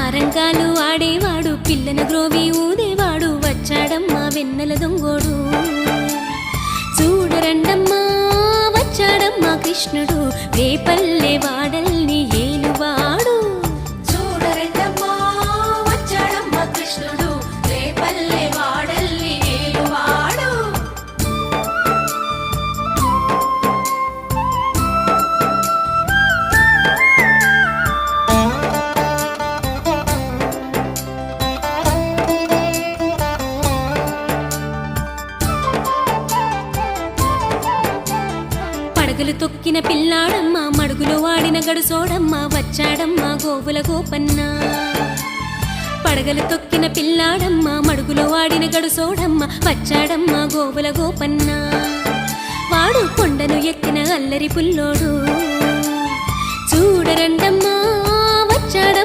సారంగాలు ఆడేవాడు పిల్లన గ్రోవి ఊదేవాడు వచ్చాడమ్మా వెన్నెల దొంగోడు చూడరండమ్మా వచ్చాడమ్మా కృష్ణుడు రేపల్లె వాడల్ని ఏలువాడు చూడరండమ్మా వచ్చాడమ్మా కృష్ణుడు రేపల్లె వాడల్ని ఏలువాడు పడగలు తొక్కిన పిల్లాడమ్మ మడుగులో వాడిన గడుసోడమ్మ వచ్చాడమ్మా గోవుల గోపన్న పడగలు తొక్కిన పిల్లాడమ్మ మడుగులో వాడిన గడుసోడమ్మ వచ్చాడమ్మా గోవుల గోపన్న వాడు కొండను ఎక్కిన అల్లరి పుల్లోడు చూడరండమ్మా వచ్చాడమ్మ